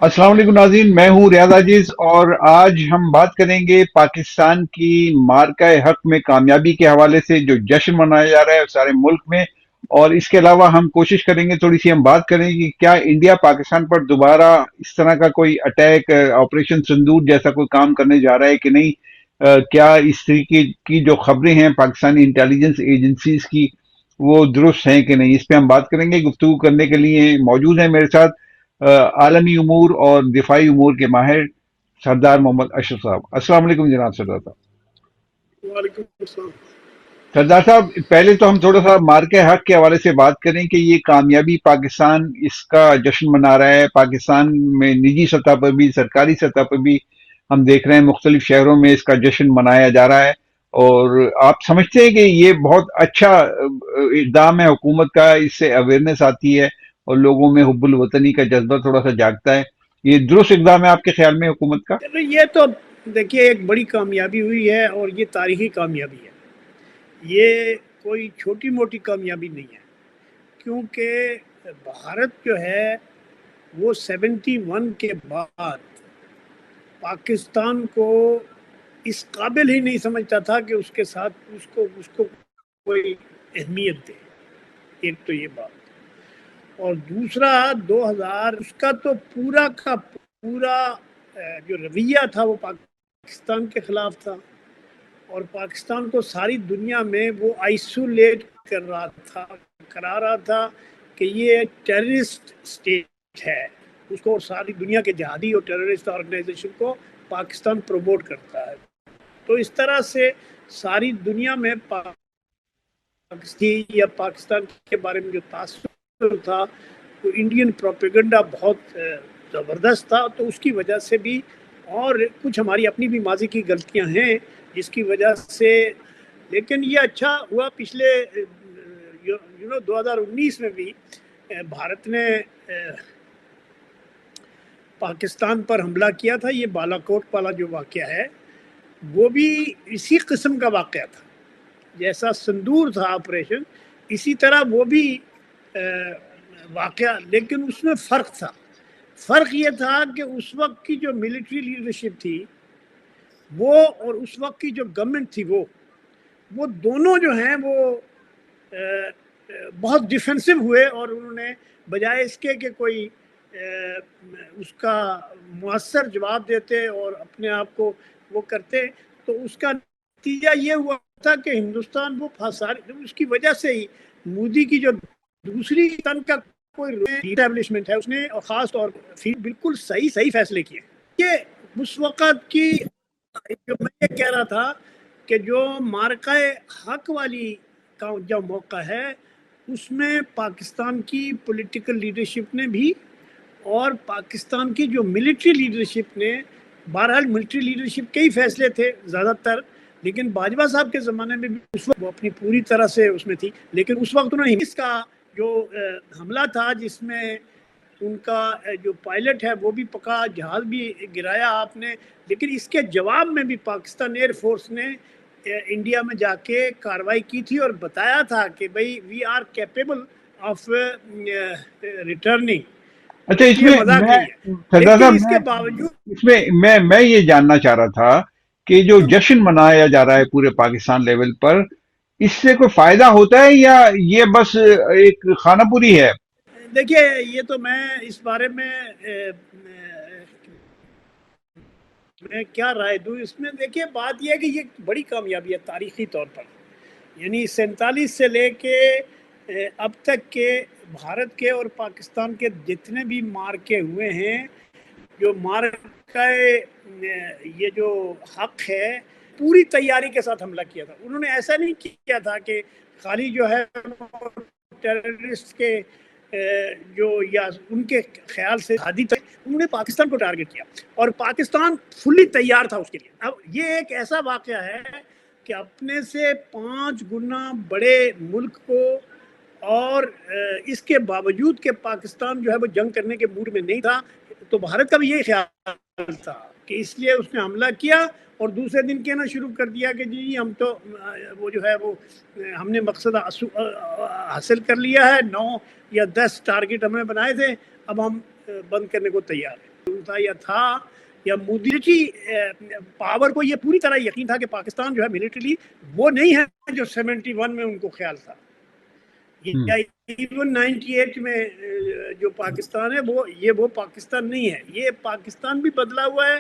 السلام علیکم ناظرین، میں ہوں ریاض عاجز اور آج ہم بات کریں گے پاکستان کی مارکہ حق میں کامیابی کے حوالے سے جو جشن منایا جا رہا ہے سارے ملک میں۔ اور اس کے علاوہ ہم کوشش کریں گے، تھوڑی سی ہم بات کریں گے کہ کیا انڈیا پاکستان پر دوبارہ اس طرح کا کوئی اٹیک، آپریشن سندور جیسا کوئی کام کرنے جا رہا ہے کہ نہیں۔ کیا اس طریقے کی جو خبریں ہیں پاکستانی انٹیلیجنس ایجنسیز کی وہ درست ہیں کہ نہیں، اس پہ ہم بات کریں گے۔ گفتگو کرنے کے لیے موجود ہیں میرے ساتھ عالمی امور اور دفاعی امور کے ماہر سردار محمد اشرف صاحب۔ السلام علیکم جناب سردار صاحب۔ وعلیکم السلام۔ سردار صاحب، پہلے تو ہم تھوڑا سا مارکہ حق کے حوالے سے بات کریں کہ یہ کامیابی پاکستان اس کا جشن منا رہا ہے۔ پاکستان میں نجی سطح پر بھی، سرکاری سطح پر بھی ہم دیکھ رہے ہیں مختلف شہروں میں اس کا جشن منایا جا رہا ہے، اور آپ سمجھتے ہیں کہ یہ بہت اچھا اقدام ہے حکومت کا، اس سے اویئرنیس آتی ہے اور لوگوں میں حب الوطنی کا جذبہ تھوڑا سا جاگتا ہے۔ یہ درست اقدام ہے آپ کے خیال میں حکومت کا؟ چلو یہ تو دیکھیے ایک بڑی کامیابی ہوئی ہے اور یہ تاریخی کامیابی ہے، یہ کوئی چھوٹی موٹی کامیابی نہیں ہے، کیونکہ بھارت جو ہے وہ 71 کے بعد پاکستان کو اس قابل ہی نہیں سمجھتا تھا کہ اس کے ساتھ اس کو کوئی اہمیت دے۔ ایک تو یہ بات، اور دوسرا 2000 اس کا تو پورا کا پورا جو رویہ تھا وہ پاکستان کے خلاف تھا، اور پاکستان کو ساری دنیا میں وہ آئسولیٹ کرا رہا تھا کہ یہ ٹیررسٹ اسٹیٹ ہے، اس کو ساری دنیا کے جہادی اور ٹیررسٹ آرگنائزیشن کو پاکستان پروموٹ کرتا ہے۔ تو اس طرح سے ساری دنیا میں یا پاکستان کے بارے میں جو تاثر تھا وہ انڈین پروپیگنڈا بہت زبردست تھا، تو اس کی وجہ سے بھی، اور کچھ ہماری اپنی بھی ماضی کی غلطیاں ہیں جس کی وجہ سے، لیکن یہ اچھا ہوا پچھلے 2019 میں بھی بھارت نے پاکستان پر حملہ کیا تھا۔ یہ بالا کوٹ والا جو واقعہ ہے وہ بھی اسی قسم کا واقعہ تھا، جیسا سندور تھا آپریشن، اسی طرح وہ بھی واقعہ، لیکن اس میں فرق تھا۔ فرق یہ تھا کہ اس وقت کی جو ملٹری لیڈرشپ تھی وہ، اور اس وقت کی جو گورنمنٹ تھی وہ دونوں جو ہیں وہ بہت ڈیفینسو ہوئے، اور انہوں نے بجائے اس کے کہ کوئی اس کا مؤثر جواب دیتے اور اپنے آپ کو وہ کرتے، تو اس کا نتیجہ یہ ہوا تھا کہ ہندوستان وہ اس کی وجہ سے ہی مودی کی جو دوسری تن کا کوئی اسٹیبلشمنٹ ہے، اس نے اور خاص طور پر بالکل صحیح فیصلے کیے۔ یہ اس وقت کی جو میں یہ کہہ رہا تھا کہ جو مارکہ حق والی کا جو موقع ہے اس میں پاکستان کی پولیٹیکل لیڈرشپ نے بھی، اور پاکستان کی جو ملٹری لیڈرشپ نے، بہرحال ملٹری لیڈرشپ کے ہی فیصلے تھے زیادہ تر، لیکن باجوہ صاحب کے زمانے میں بھی اس وقت وہ اپنی پوری طرح سے اس میں تھی، لیکن اس وقت انہوں نے اس کا جو حملہ تھا جس میں ان کا جو پائلٹ ہے وہ بھی پکا، جہاز بھی گرایا آپ نے، لیکن اس کے جواب میں بھی پاکستان ایئر فورس نے انڈیا میں جا کے کاروائی کی تھی اور بتایا تھا کہ بھئی we are capable of returning, اچھا، اس یہ میں مذاق میں نہیں ہے، سردار لیکن صاحب، اس کے باوجود اس میں میں یہ جاننا چاہ رہا تھا کہ جو جشن منایا جا رہا ہے پورے پاکستان لیول پر، اس سے کوئی فائدہ ہوتا ہے یا یہ بس ایک خانہ پوری ہے؟ دیکھیے یہ تو میں اس بارے میں کیا رائے دوں اس میں۔ دیکھیے بات یہ ہے کہ یہ بڑی کامیابی ہے تاریخی طور پر، یعنی 47 سے لے کے اب تک کے بھارت کے اور پاکستان کے جتنے بھی مارکے ہوئے ہیں، جو مارکہ یہ جو حق ہے پوری تیاری کے ساتھ حملہ کیا تھا۔ انہوں نے ایسا نہیں کیا تھا کہ خالی جو ہے ٹیررسٹ کے جو یا ان کے خیال سے ہادی تھے، انہوں نے پاکستان کو ٹارگٹ کیا اور پاکستان فلی تیار تھا اس کے لیے۔ اب یہ ایک ایسا واقعہ ہے کہ اپنے سے 5 گنا بڑے ملک کو، اور اس کے باوجود کہ پاکستان جو ہے وہ جنگ کرنے کے موڈ میں نہیں تھا، تو بھارت کا بھی یہی خیال تھا کہ اس لیے اس نے حملہ کیا، اور دوسرے دن کہنا شروع کر دیا کہ جی ہم تو وہ جو ہے وہ ہم نے مقصد حاصل کر لیا ہے، 9 یا 10 ٹارگٹ ہم نے بنائے تھے، اب ہم بند کرنے کو تیار ہیں۔ معلوم تھا یا ملٹری پاور کو یہ پوری طرح یقین تھا کہ پاکستان جو ہے ملٹریلی وہ نہیں ہے جو 71 میں ان کو خیال تھا، یا ایون 98 میں جو پاکستان ہے وہ پاکستان نہیں ہے. یہ پاکستان بھی بدلا ہوا ہے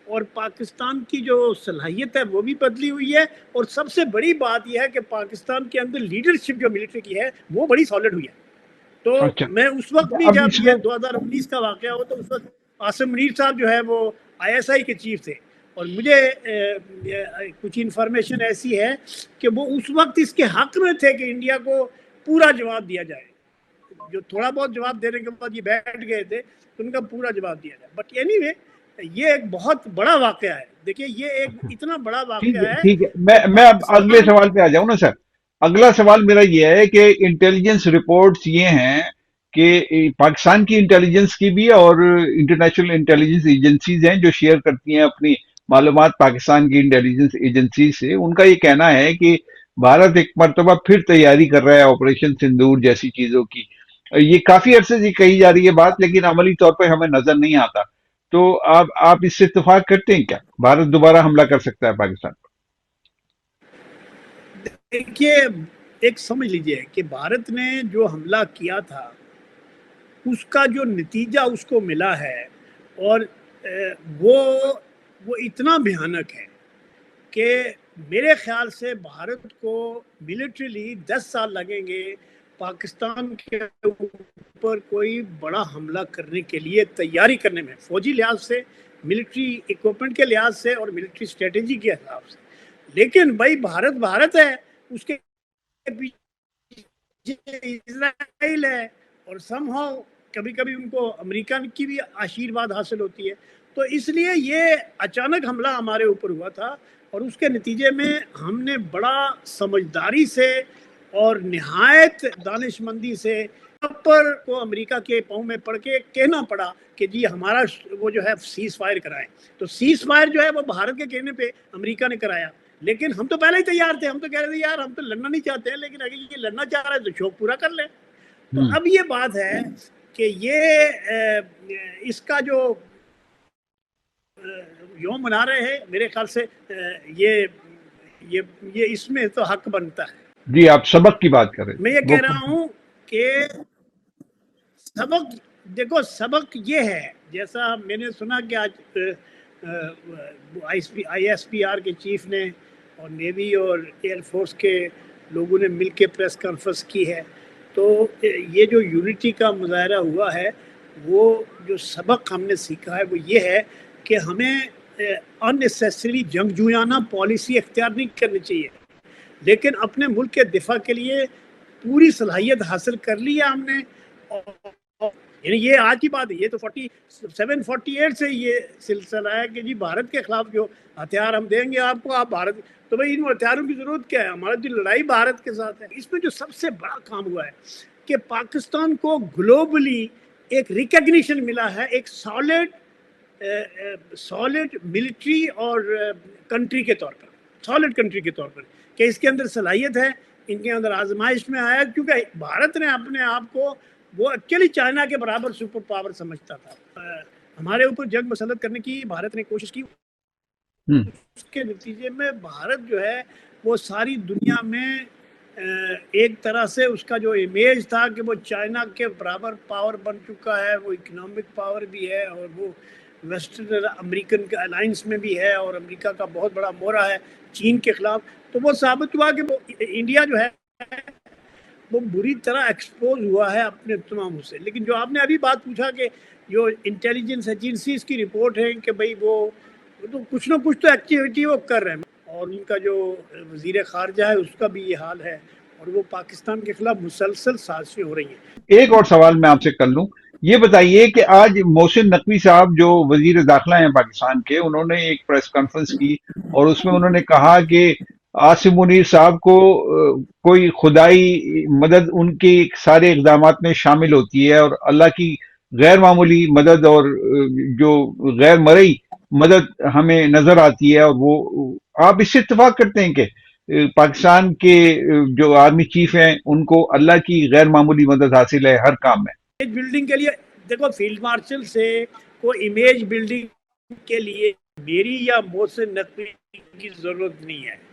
اور پاکستان کی جو صلاحیت ہے وہ بھی بدلی ہوئی ہے، اور سب سے بڑی بات یہ ہے کہ پاکستان کے اندر لیڈرشپ جو ملٹری کی ہے وہ بڑی سالڈ ہوئی ہے. تو اچھا، میں اس وقت بھی اب جب اس یہ میں 2019 کا واقعہ ہوا تو اس وقت عاصم منیر صاحب جو ہے وہ ISI کے چیف تھے، اور مجھے کچھ انفارمیشن ایسی ہے کہ وہ اس وقت اس کے حق میں تھے کہ انڈیا کو پورا جواب دیا جائے. جو تھوڑا بہت جواب دینے کے بعد یہ بیٹھ گئے تھے تو ان کا پورا جواب دیا جائے. بٹ اینی وے یہ ایک بہت بڑا واقعہ ہے. دیکھیے یہ ایک اتنا بڑا ٹھیک واقعہ ہے، ہے ٹھیک ہے، کہ میں اب اگلے پاکستان. سوال پہ آ جاؤں نا سر. اگلا سوال میرا یہ ہے کہ انٹیلیجنس رپورٹس یہ ہیں کہ پاکستان کی انٹیلیجنس کی بھی اور انٹرنیشنل انٹیلیجنس ایجنسیز ہیں جو شیئر کرتی ہیں اپنی معلومات پاکستان کی انٹیلیجنس ایجنسی سے. ان کا یہ کہنا ہے کہ بھارت ایک مرتبہ پھر تیاری کر رہا ہے آپریشن سندور جیسی چیزوں کی. یہ کافی عرصے سے کہی جا رہی ہے بات، لیکن عملی طور پہ ہمیں نظر نہیں آتا. تو آپ اس سے اتفاق کرتے ہیں کیا بھارت دوبارہ حملہ کر سکتا ہے پاکستان پر؟ دیکھیے ایک سمجھ لیجئے کہ بھارت نے جو حملہ کیا تھا اس کا جو نتیجہ اس کو ملا ہے، اور وہ اتنا بھیانک ہے کہ میرے خیال سے بھارت کو ملٹریلی 10 سال لگیں گے پاکستان کے اوپر کوئی بڑا حملہ کرنے کے لیے تیاری کرنے میں، فوجی لحاظ سے، ملٹری اکوپمنٹ کے لحاظ سے اور ملٹری اسٹریٹجی کے حساب سے. لیکن بھائی بھارت ہے، اس کے پیچھے اسرائیل ہے، اور سم ہاؤ کبھی کبھی ان کو امریکہ کی بھی آشیرواد حاصل ہوتی ہے. تو اس لیے یہ اچانک حملہ ہمارے اوپر ہوا تھا، اور اس کے نتیجے میں ہم نے بڑا سمجھداری سے اور نہایت دانش مندی سے پر کو امریکہ کے پاؤں میں پڑ کے کہنا پڑا کہ جی ہمارا وہ جو ہے سیز فائر کرائیں. تو سیز فائر جو ہے وہ بھارت کے کہنے پہ امریکہ نے کرایا، لیکن ہم تو پہلے ہی تیار تھے. ہم تو کہہ رہے تھے یار ہم تو لڑنا نہیں چاہتے ہیں، لیکن اگر یہ لڑنا چاہ رہا ہے تو شوق پورا کر لیں. تو اب یہ بات ہے کہ یہ اس کا جو یوم منا رہے ہیں، میرے خیال سے یہ اس میں تو حق بنتا ہے. جی آپ سبق کی بات کریں. میں یہ کہہ رہا ہوں کہ سبق، دیکھو سبق یہ ہے، جیسا میں نے سنا کہ آج ISPR کے چیف نے اور نیوی اور ایئر فورس کے لوگوں نے مل کے پریس کانفرنس کی ہے. تو یہ جو یونٹی کا مظاہرہ ہوا ہے، وہ جو سبق ہم نے سیکھا ہے وہ یہ ہے کہ ہمیں اننیسیسری جنگجویانہ پالیسی اختیار نہیں کرنی چاہیے، لیکن اپنے ملک کے دفاع کے لیے پوری صلاحیت حاصل کر لی ہے ہم نے. یعنی یہ آج کی بات ہے، یہ تو 47-48 سے یہ سلسلہ ہے کہ جی بھارت کے خلاف جو ہتھیار ہم دیں گے آپ کو، آپ بھارت، تو بھائی ان ہتھیاروں کی ضرورت کیا ہے؟ ہماری جو لڑائی بھارت کے ساتھ ہے. اس میں جو سب سے بڑا کام ہوا ہے کہ پاکستان کو گلوبلی ایک ریکگنیشن ملا ہے، ایک سالڈ ملٹری اور کنٹری کے طور پر، سالڈ کنٹری کے طور پر، کہ اس کے اندر صلاحیت ہے، ان کے اندر آزمائش میں آیا. کیونکہ بھارت نے اپنے آپ کو وہ ایکچولی چائنا کے برابر سپر پاور سمجھتا تھا. ہمارے اوپر جنگ مسلط کرنے کی بھارت نے کوشش کی، اس کے نتیجے میں بھارت جو ہے وہ ساری دنیا میں ایک طرح سے اس کا جو امیج تھا کہ وہ چائنا کے برابر پاور بن چکا ہے، وہ اکنامک پاور بھی ہے، اور وہ ویسٹرن امریکن کے الائنس میں بھی ہے، اور امریکہ کا بہت بڑا مورا ہے چین کے خلاف. تو وہ ثابت ہوا کہ وہ انڈیا جو ہے وہ بری طرح ایکسپوز ہوا ہے اپنے تمام سے. لیکن جو آپ نے ابھی بات پوچھا کہ جو انٹیلیجنس ایجنسیز کی رپورٹ ہے کہ بھئی وہ تو کچھ نہ کچھ تو ایکٹیویٹی وہ کر رہے ہیں، اور ان کا جو وزیر خارجہ ہے اس کا بھی یہ حال ہے، اور وہ پاکستان کے خلاف مسلسل سازشیں ہو رہی ہیں. ایک اور سوال میں آپ سے کر لوں، یہ بتائیے کہ آج محسن نقوی صاحب جو وزیر داخلہ ہیں پاکستان کے، انہوں نے ایک پریس کانفرنس کی اور اس میں انہوں نے کہا کہ عاصم منیر صاحب کو کوئی خدائی مدد ان کے سارے اقدامات میں شامل ہوتی ہے، اور اللہ کی غیر معمولی مدد اور جو غیر مرئی مدد ہمیں نظر آتی ہے. اور وہ آپ اس سے اتفاق کرتے ہیں کہ پاکستان کے جو آرمی چیف ہیں ان کو اللہ کی غیر معمولی مدد حاصل ہے ہر کام میں؟ بلڈنگ کے لیے دیکھو فیلڈ مارشل سے کو امیج بلڈنگ کے لیے میری یا محسن نقوی کی ضرورت نہیں ہے.